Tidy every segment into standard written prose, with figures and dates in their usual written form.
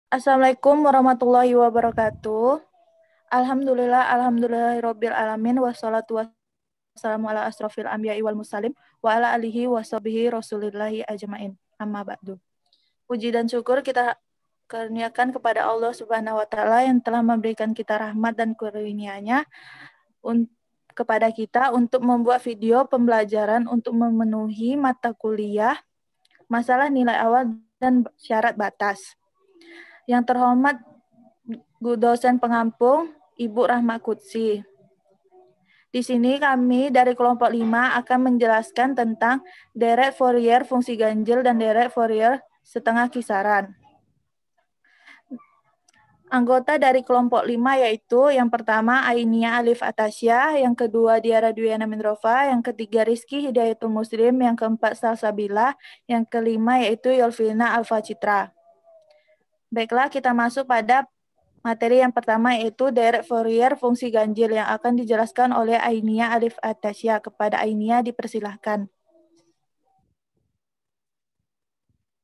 Assalamualaikum warahmatullahi wabarakatuh. Alhamdulillahirabbil alamin wassalatu wassalamu ala asrofil anbiya'i wal mursalin wa ala alihi washabihi rasulillahi ajmain. Amma ba'du. Puji dan syukur kita karuniakan kepada Allah Subhanahu wa taala yang telah memberikan kita rahmat dan karunia-Nya kepada kita untuk membuat video pembelajaran untuk memenuhi mata kuliah masalah nilai awal dan syarat batas. Yang terhormat dosen pengampung, Ibu Rahma Kutsi. Di sini kami dari kelompok 5 akan menjelaskan tentang deret Fourier fungsi ganjil dan deret Fourier setengah kisaran. Anggota dari kelompok 5 yaitu yang pertama Ainia Alif Atasya, yang kedua Diara Dwiana Mindrova, yang ketiga Rizky Hidayatul Muslim, yang keempat Salsabila, yang kelima yaitu Yolvina Alfa Citra. Baiklah, kita masuk pada materi yang pertama yaitu deret Fourier fungsi ganjil yang akan dijelaskan oleh Ainia Alif Atasya. Kepada Ainia dipersilahkan.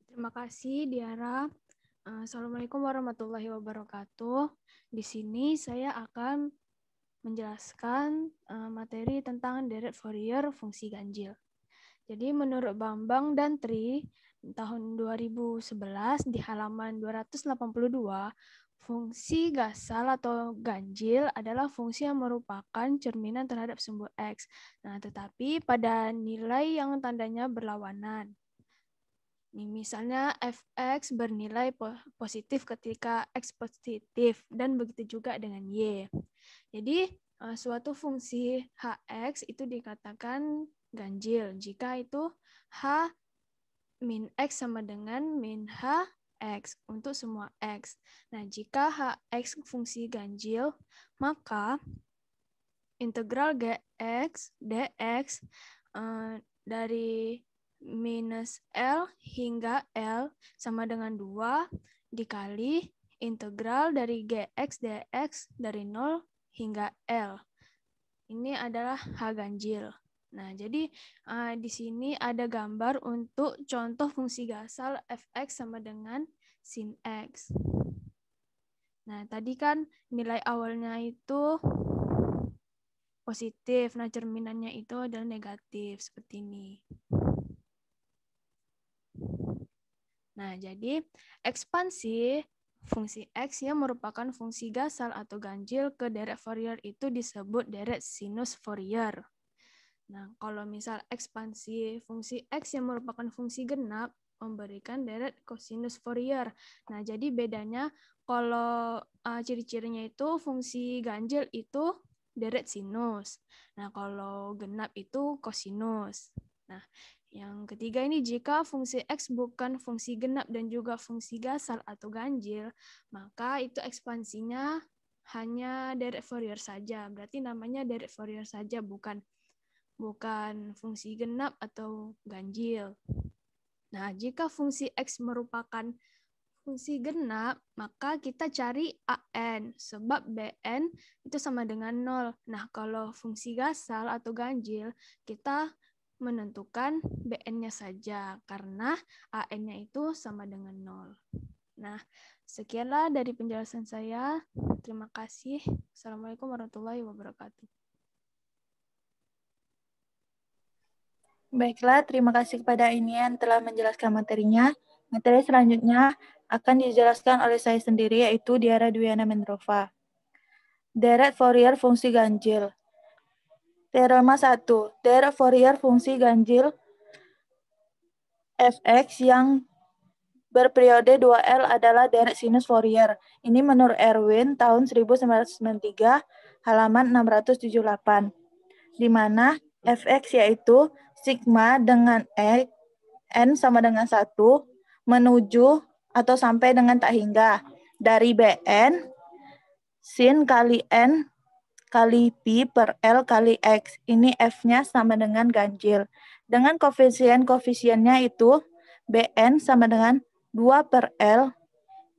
Terima kasih, Diara. Assalamualaikum warahmatullahi wabarakatuh. Di sini saya akan menjelaskan materi tentang deret Fourier fungsi ganjil. Jadi menurut Bambang dan Tri, tahun 2011 di halaman 282, fungsi gasal atau ganjil adalah fungsi yang merupakan cerminan terhadap sumbu X. Nah, tetapi pada nilai yang tandanya berlawanan. Misalnya fx bernilai positif ketika x positif, dan begitu juga dengan y. Jadi suatu fungsi hx itu dikatakan ganjil jika itu h min x sama dengan min hx untuk semua x. Nah, jika hx fungsi ganjil, maka integral gx dx dari minus L hingga L sama dengan 2 dikali integral dari gx dx dari 0 hingga L. Ini adalah H ganjil. Nah, jadi di sini ada gambar untuk contoh fungsi gasal fx sama dengan sin x. Nah, tadi kan nilai awalnya itu positif. Nah, cerminannya itu adalah negatif seperti ini. Nah, jadi ekspansi fungsi X yang merupakan fungsi gasal atau ganjil ke deret Fourier itu disebut deret sinus Fourier. Nah, kalau misal ekspansi fungsi X yang merupakan fungsi genap memberikan deret kosinus Fourier. Nah, jadi bedanya kalau ciri-cirinya itu fungsi ganjil itu deret sinus. Nah, kalau genap itu kosinus. Nah, yang ketiga ini jika fungsi X bukan fungsi genap dan juga fungsi gasal atau ganjil, maka itu ekspansinya hanya deret Fourier saja. Berarti namanya deret Fourier saja, bukan fungsi genap atau ganjil. Nah, jika fungsi X merupakan fungsi genap, maka kita cari AN, sebab BN itu sama dengan 0. Nah, kalau fungsi gasal atau ganjil, kita menentukan BN-nya saja, karena AN-nya itu sama dengan 0. Nah, sekianlah dari penjelasan saya. Terima kasih. Assalamualaikum warahmatullahi wabarakatuh. Baiklah, terima kasih kepada ini yang telah menjelaskan materinya. Materi selanjutnya akan dijelaskan oleh saya sendiri, yaitu Diara Dwiana Mindrova. Deret Fourier fungsi ganjil. Teorema 1. Deret Fourier fungsi ganjil fx yang berperiode 2L adalah deret sinus Fourier. Ini menurut Erwin tahun 1993, halaman 678. Di mana fx yaitu sigma dengan n sama dengan 1 menuju atau sampai dengan tak hingga dari Bn sin kali n kali pi per L kali X. Ini F-nya sama dengan ganjil. Dengan koefisiennya itu Bn sama dengan 2 per L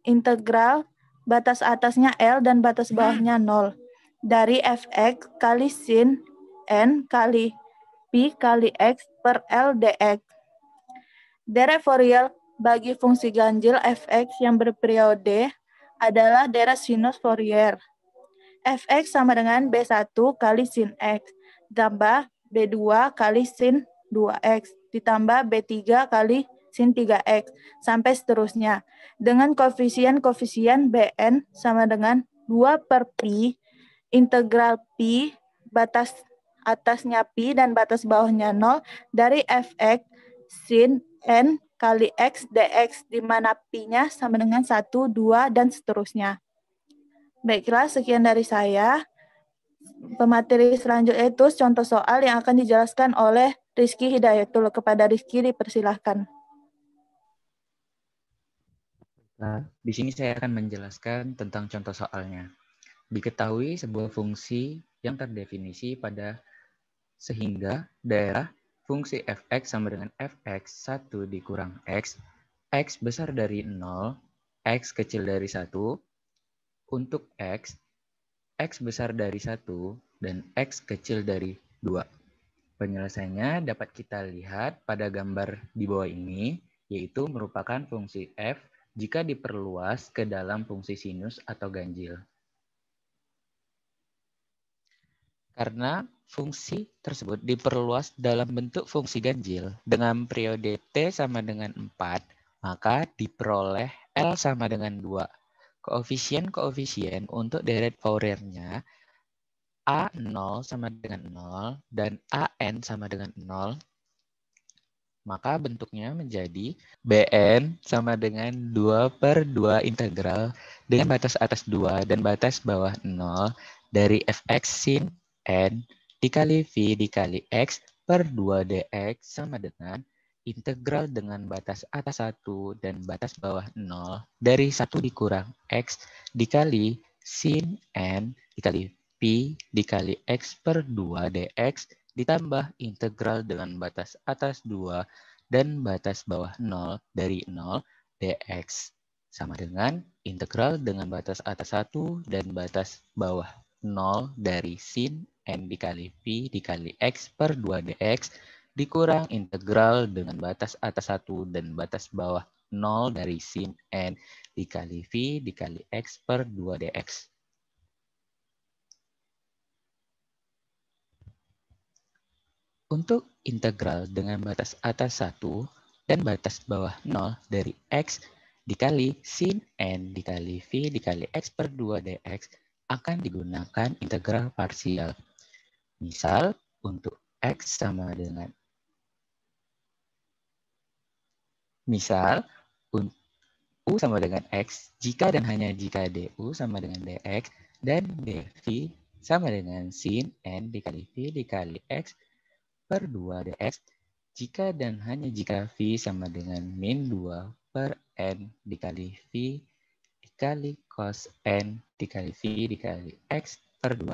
integral batas atasnya L dan batas bawahnya 0 dari Fx kali sin n kali pi kali X per L dx. Deret Fourier bagi fungsi ganjil fx yang berperiode adalah deret sinus Fourier. Fx sama dengan B1 kali sin X, ditambah B2 kali sin 2X, ditambah B3 kali sin 3X, sampai seterusnya. Dengan koefisien-koefisien Bn sama dengan 2 per Pi, integral Pi, batas atasnya Pi dan batas bawahnya 0, dari Fx sin N kali X dx, di mana Pi-nya sama dengan 1, 2, dan seterusnya. Baiklah, sekian dari saya. Pemateri selanjutnya itu contoh soal yang akan dijelaskan oleh Rizky Hidayatul. Kepada Rizky dipersilahkan. Nah, di sini saya akan menjelaskan tentang contoh soalnya. Diketahui sebuah fungsi yang terdefinisi pada sehingga daerah fungsi fx sama dengan fx 1 dikurang x besar dari 0, x kecil dari 1, untuk x besar dari 1, dan x kecil dari 2. Penyelesaiannya dapat kita lihat pada gambar di bawah ini, yaitu merupakan fungsi f jika diperluas ke dalam fungsi sinus atau ganjil. Karena fungsi tersebut diperluas dalam bentuk fungsi ganjil dengan periode T sama dengan 4, maka diperoleh L sama dengan 2. Koefisien-koefisien untuk deret Fourier-nya A0 sama dengan 0 dan AN sama dengan 0, maka bentuknya menjadi Bn sama dengan 2 per 2 integral dengan batas atas 2 dan batas bawah 0 dari fx sin n dikali v dikali x per 2 dx sama dengan integral dengan batas atas 1 dan batas bawah 0 dari 1 dikurang x dikali sin n dikali v dikali x per 2 dx ditambah integral dengan batas atas 2 dan batas bawah 0 dari 0 dx sama dengan integral dengan batas atas 1 dan batas bawah 0 dari sin n dikali v dikali x per 2 dx dikurang integral dengan batas atas 1 dan batas bawah 0 dari sin n dikali v dikali x per 2 dx. Untuk integral dengan batas atas 1 dan batas bawah 0 dari x dikali sin n dikali v dikali x per 2 dx akan digunakan integral parsial. Misal, untuk x sama dengan U sama dengan x jika dan hanya jika du sama dengan dx dan dv sama dengan sin n dikali v dikali x per 2 dx jika dan hanya jika v sama dengan min 2 per n dikali v dikali cos n dikali v dikali x per 2,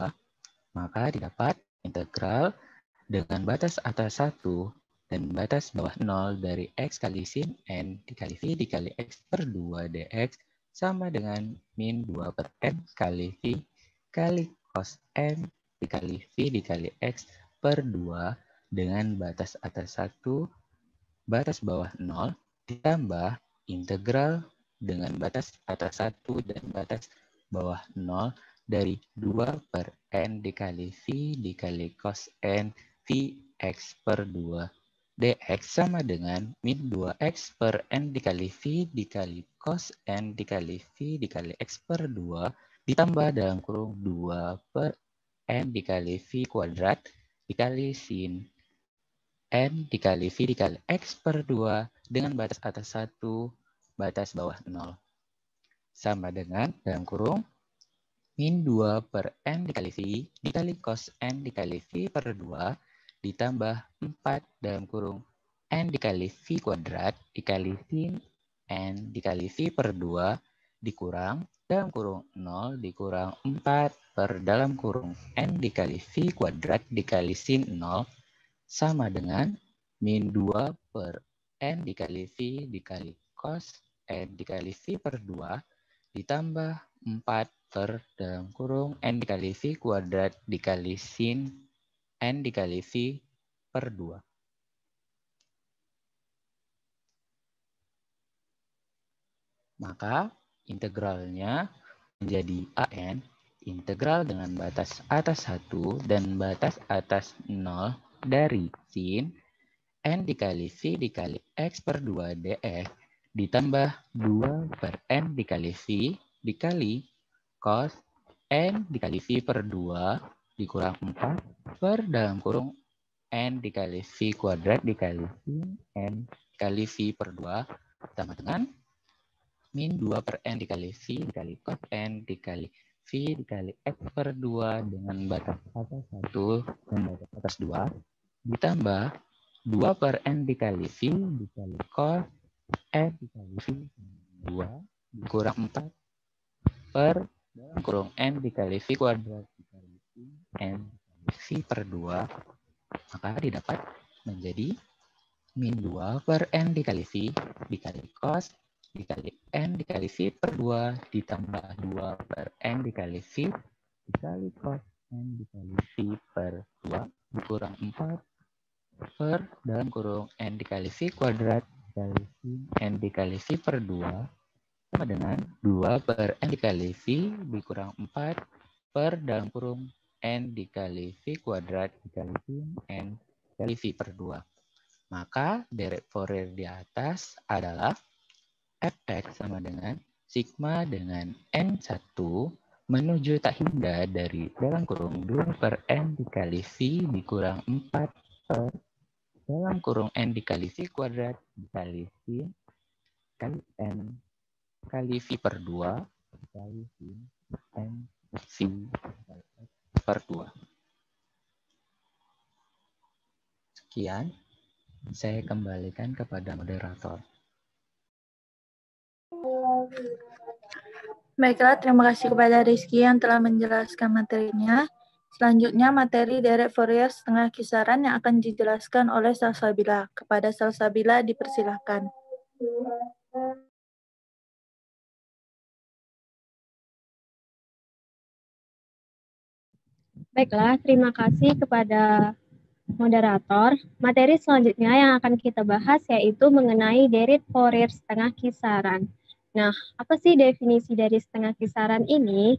maka didapat integral dengan batas atas 1 dan batas bawah 0 dari x kali sin n dikali v dikali x per 2 dx sama dengan min 2 per n kali v kali cos n dikali v dikali x per 2 dengan batas atas 1, batas bawah 0, ditambah integral dengan batas atas 1 dan batas bawah 0 dari 2 per n dikali v dikali cos n v x per 2 dx sama dengan min 2x per n dikali v dikali cos n dikali v dikali x per 2 ditambah dalam kurung 2 per n dikali v kuadrat dikali sin n dikali v dikali x per 2 dengan batas atas 1, batas bawah 0. Sama dengan dalam kurung min 2 per n dikali v dikali cos n dikali v per 2 ditambah 4 dalam kurung n dikali v kuadrat dikali sin n dikali v per 2 dikurang dalam kurung 0 dikurang 4 per dalam kurung n dikali v kuadrat dikali sin 0 sama dengan min 2 per n dikali v dikali cos n dikali v per 2 ditambah 4 per dalam kurung n dikali v kuadrat dikali sin n dikali v per 2. Maka integralnya menjadi AN, integral dengan batas atas 1 dan batas atas 0 dari sin N dikali V dikali X per 2 dx ditambah 2 per N dikali V dikali cos N dikali V per 2 dikurang 4 per dalam kurung N dikali V kuadrat dikali sin N dikali V per 2 sama dengan min 2 per N dikali V dikali cos N dikali V dikali X per 2 dengan batas atas 1 dan batas atas 2 ditambah 2 per N dikali V dikali cos N dikali V 2 dikurang 4 per dalam kurung N dikali V kuadrat dikali sin N dikali V per 2, maka didapat menjadi min 2 per N dikali V dikali cos dikali N dikali V per 2 ditambah 2 per N dikali V dikali cos N dikali V per 2 dikurang 4 per dalam kurung N dikali V kuadrat dikali sin N dikali V per 2 sama dengan 2 per N dikali V dikurang 4 per dalam kurung N dikali V kuadrat dikali sin N dikali V per 2. Maka deret Fourier di atas adalah Fx sama dengan sigma dengan N1 menuju tak hingga dari dalam kurung 2 per N dikali V dikurang 4 per dalam kurung N dikali V kuadrat dikali sin kali N kali V per 2 dikali sin N V per 2. Sekian, saya kembalikan kepada moderator. Baiklah, terima kasih kepada Rizky yang telah menjelaskan materinya. Selanjutnya, materi deret Fourier setengah kisaran yang akan dijelaskan oleh Salsabila. Kepada Salsabila dipersilahkan. Baiklah, terima kasih kepada moderator. Materi selanjutnya yang akan kita bahas yaitu mengenai deret Fourier setengah kisaran. Nah, apa sih definisi dari setengah kisaran ini?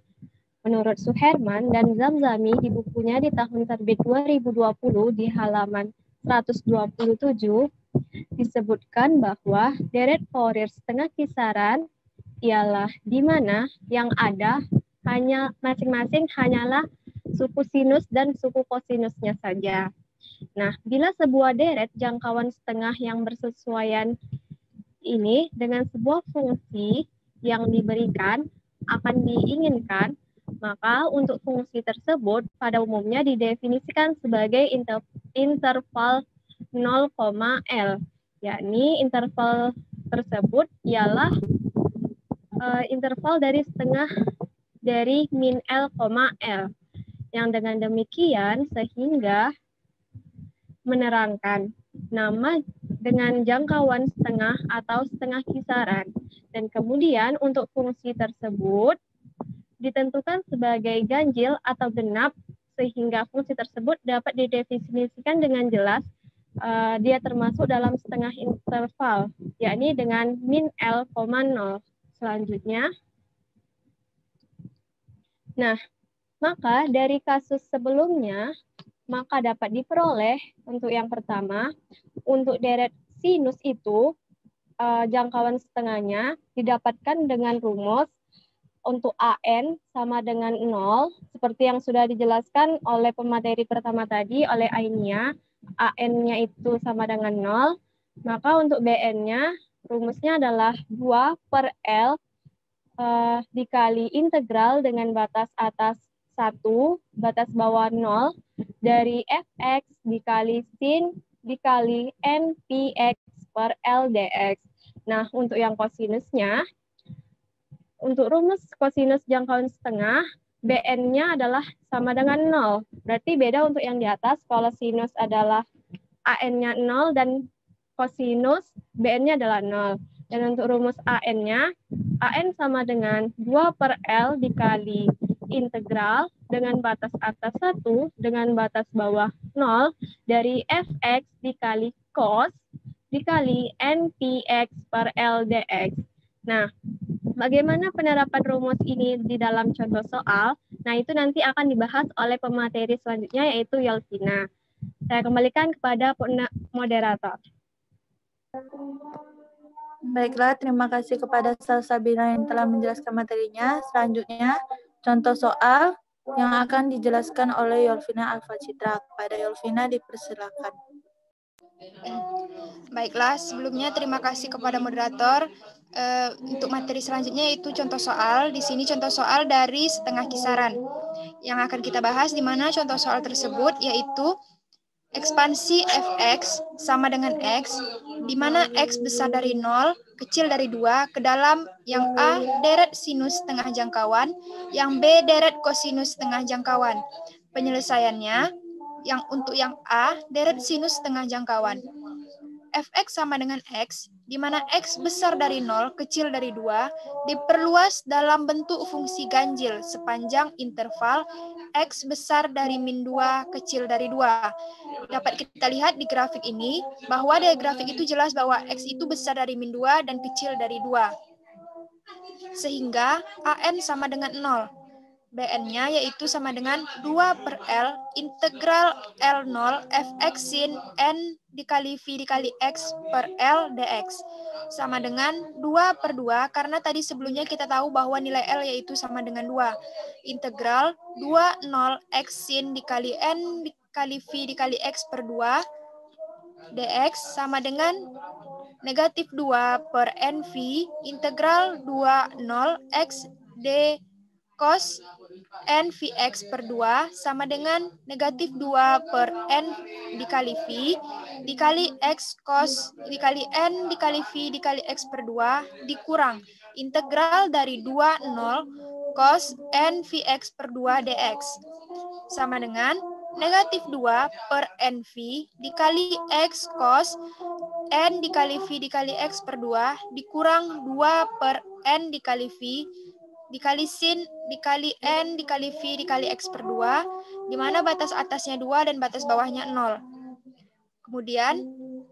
Menurut Suherman dan Zamzami di bukunya di tahun terbit 2020 di halaman 127 disebutkan bahwa deret Fourier setengah kisaran ialah di mana yang ada hanya masing-masing hanyalah suku sinus dan suku kosinusnya saja. Nah, bila sebuah deret jangkauan setengah yang bersesuaian ini dengan sebuah fungsi yang diberikan akan diinginkan, maka untuk fungsi tersebut pada umumnya didefinisikan sebagai interval 0,L, yakni interval tersebut ialah interval dari setengah dari min L, L. Yang dengan demikian sehingga menerangkan nama dengan jangkauan setengah atau setengah kisaran. Dan kemudian untuk fungsi tersebut ditentukan sebagai ganjil atau genap sehingga fungsi tersebut dapat didefinisikan dengan jelas dia termasuk dalam setengah interval, yakni dengan min L, 0. Selanjutnya, nah, maka dari kasus sebelumnya, maka dapat diperoleh untuk yang pertama, untuk deret sinus itu jangkauan setengahnya didapatkan dengan rumus untuk AN sama dengan 0, seperti yang sudah dijelaskan oleh pemateri pertama tadi, oleh Ainia, AN-nya itu sama dengan 0, maka untuk BN-nya, rumusnya adalah 2 per L dikali integral dengan batas atas 1, batas bawah 0, dari Fx dikali sin dikali NPX per L dx. Nah, untuk yang kosinusnya, untuk rumus kosinus jangkauan setengah, BN-nya adalah sama dengan 0. Berarti beda untuk yang di atas, kalau sinus adalah AN-nya 0 dan kosinus BN-nya adalah 0. Dan untuk rumus AN-nya, AN sama dengan 2 per L dikali integral dengan batas atas 1 dengan batas bawah 0 dari Fx dikali cos dikali NPX per L dx. Nah, Bagaimana penerapan rumus ini di dalam contoh soal? Nah, itu nanti akan dibahas oleh pemateri selanjutnya, yaitu Yolvina. Saya kembalikan kepada moderator. Baiklah, terima kasih kepada Salsabila yang telah menjelaskan materinya. Selanjutnya, contoh soal yang akan dijelaskan oleh Yolvina Alfa Citra. Kepada Yolvina dipersilakan. Baiklah, sebelumnya terima kasih kepada moderator. Untuk materi selanjutnya yaitu contoh soal. Di sini contoh soal dari setengah kisaran. Yang akan kita bahas di mana contoh soal tersebut yaitu ekspansi fx sama dengan x, di mana x besar dari 0, kecil dari 2, ke dalam yang a deret sinus setengah jangkauan, yang b deret kosinus setengah jangkauan. Penyelesaiannya, untuk yang a deret sinus setengah jangkauan. Fx sama dengan x, di mana x besar dari 0, kecil dari 2, diperluas dalam bentuk fungsi ganjil sepanjang interval x besar dari min 2, kecil dari 2. Dapat kita lihat di grafik ini, bahwa dari grafik itu jelas bahwa x itu besar dari min 2 dan kecil dari 2. Sehingga an sama dengan 0. Bn-nya yaitu sama dengan 2/L integral L0 fx sin n dikali v dikali x per L dx. Sama dengan 2/2, karena tadi sebelumnya kita tahu bahwa nilai L yaitu sama dengan 2. Integral 20 x sin dikali n dikali v dikali x per 2 dx sama dengan negatif 2/NV integral 20 x d cos n Vx per 2 sama dengan negatif 2/N dikali V dikali X cos dikali N dikali V dikali X per 2 dikurang integral dari 20 cos N Vx per 2 dx sama dengan negatif 2/NV dikali X cos N dikali V dikali X per 2 dikurang 2/N dikali V dikali sin dikali n dikali v dikali x per 2, di mana batas atasnya 2 dan batas bawahnya 0. Kemudian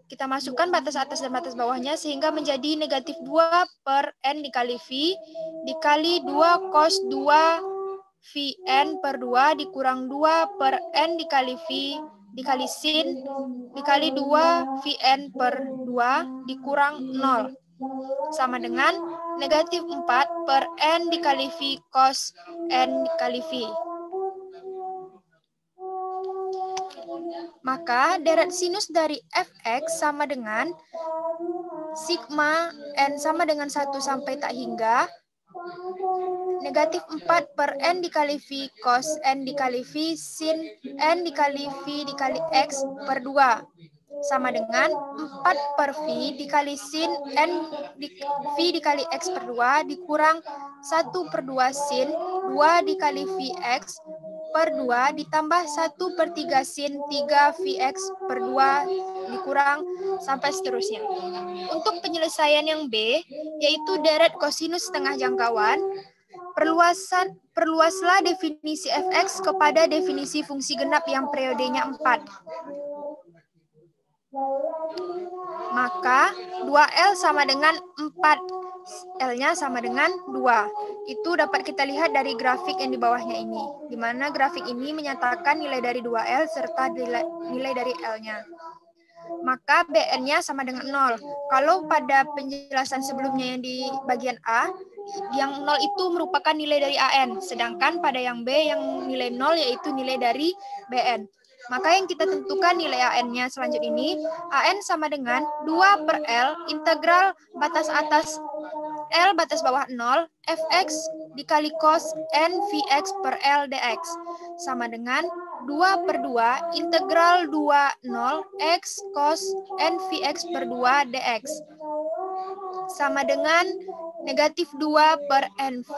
kita masukkan batas atas dan batas bawahnya sehingga menjadi negatif 2/n dikali v dikali 2 cos 2 vn per 2 dikurang 2/n dikali v dikali sin dikali 2 vn per 2 dikurang 0. Sama dengan negatif 4/N dikali V cos N dikali V. Maka deret sinus dari Fx sama dengan sigma N sama dengan 1 sampai tak hingga negatif 4/N dikali V cos N dikali V sin N dikali V dikali X per 2. Sama dengan 4/V dikali sin N V dikali X per 2 dikurang 1/2 sin 2 dikali Vx per 2 ditambah 1/3 sin 3 Vx per 2 dikurang sampai seterusnya. Untuk penyelesaian yang B, yaitu deret kosinus setengah jangkauan, perluaslah definisi Fx kepada definisi fungsi genap yang periodenya 4. Maka 2L sama dengan 4. L-nya sama dengan 2. Itu dapat kita lihat dari grafik yang di bawahnya ini. Di mana grafik ini menyatakan nilai dari 2L serta nilai dari L-nya. Maka BN-nya sama dengan 0. Kalau pada penjelasan sebelumnya yang di bagian A, yang 0 itu merupakan nilai dari AN. Sedangkan pada yang B, yang nilai 0 yaitu nilai dari BN. Maka yang kita tentukan nilai AN-nya selanjutnya ini, AN sama dengan 2/L integral batas atas L batas bawah 0, Fx dikali cos N Vx per L dx. Sama dengan 2/2 integral 20 X cos N Vx per 2 dx. Sama dengan negatif 2/NV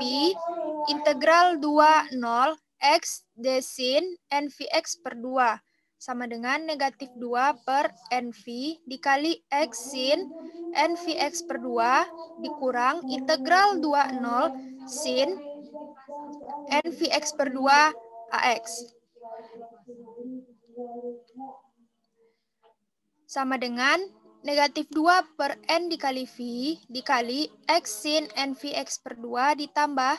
integral 20 X d sin NVX per 2 sama dengan negatif 2/NV dikali X sin NVX per 2 dikurang integral 20 sin NVX per 2 AX. Sama dengan Negatif 2 per N dikali V dikali X sin NVX per 2 ditambah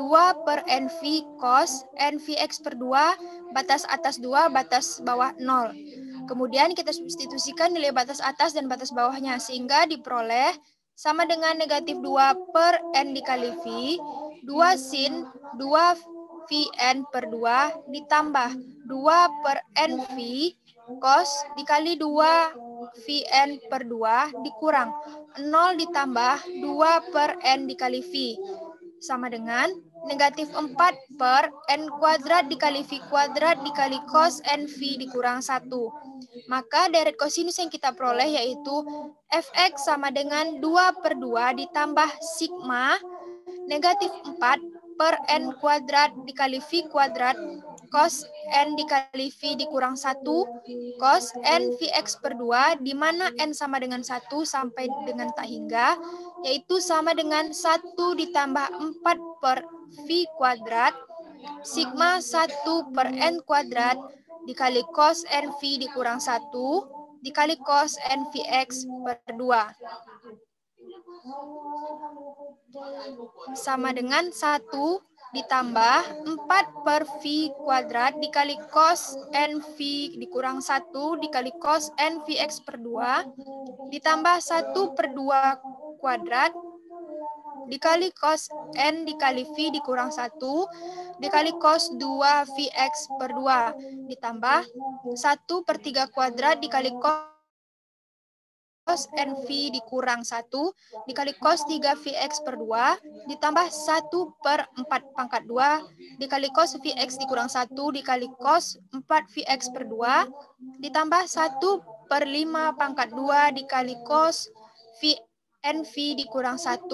2 per NV cos NVX per 2 batas atas 2 batas bawah 0. Kemudian kita substitusikan nilai batas atas dan batas bawahnya sehingga diperoleh sama dengan negatif 2 per N dikali V 2 sin 2 Vn per 2 ditambah 2 per NV cos dikali 2 Vn per 2 dikurang 0 ditambah 2 per N dikali V sama dengan negatif 4 per N kuadrat dikali V kuadrat dikali cos NV dikurang 1. Maka deret kosinus yang kita peroleh yaitu Fx sama dengan 2 per 2 ditambah sigma negatif 4 per N kuadrat dikali V kuadrat cos N dikali V dikurang 1 cos N Vx per 2 di mana N sama dengan 1 sampai dengan tak hingga yaitu sama dengan 1 ditambah 4 per V kuadrat sigma 1 per N kuadrat dikali cos NV dikurang 1 dikali cos NVX per 2 sama dengan 1 ditambah 4 per V kuadrat dikali cos NV dikurang 1 dikali cos NVX per 2 ditambah 1 per 2 kuadrat dikali cos N dikali V dikurang 1 dikali cos 2 Vx per 2 ditambah 1 per 3 kuadrat dikali cos NV dikurang 1 dikali cos 3 Vx per 2 ditambah 1 per 4 pangkat 2 dikali cos Vx dikurang 1 dikali cos 4 Vx per 2 ditambah 1 per 5 pangkat 2 dikali cos NV dikurang 1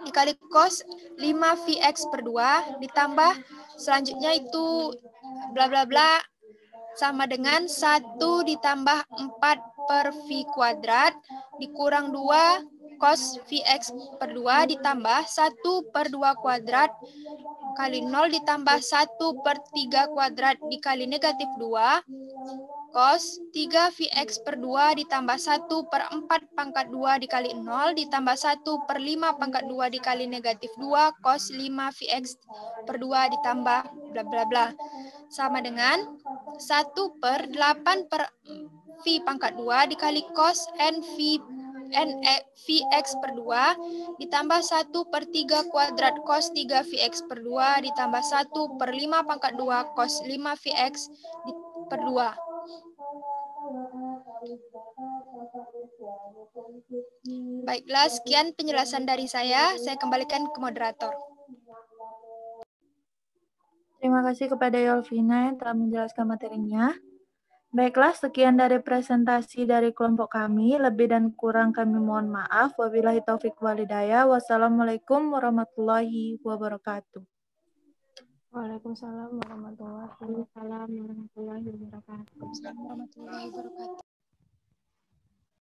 dikali cos 5 Vx per 2 ditambah selanjutnya itu bla bla bla sama dengan 1 ditambah 4 per V kuadrat dikurang 2 cos Vx per 2 ditambah 1 per 2 kuadrat kali 0 ditambah 1 per 3 kuadrat dikali negatif 2 cos 3 Vx per 2 ditambah 1 per 4 pangkat 2 dikali 0 ditambah 1 per 5 pangkat 2 dikali negatif 2 cos 5 Vx per 2 ditambah bla bla bla sama dengan 1 per 8 per V pangkat 2 dikali cos Vx per 2 ditambah 1 per 3 kuadrat cos 3 Vx per 2 ditambah 1 per 5 pangkat 2 cos 5 Vx per 2. Baiklah, sekian penjelasan dari saya. Saya kembalikan ke moderator. Terima kasih kepada Yolvina yang telah menjelaskan materinya. Baiklah, sekian dari presentasi dari kelompok kami. Lebih dan kurang kami mohon maaf. Wabillahi taufik walhidayah. Wassalamualaikum warahmatullahi wabarakatuh. Waalaikumsalam warahmatullahi wabarakatuh. Waalaikumsalam warahmatullahi wabarakatuh.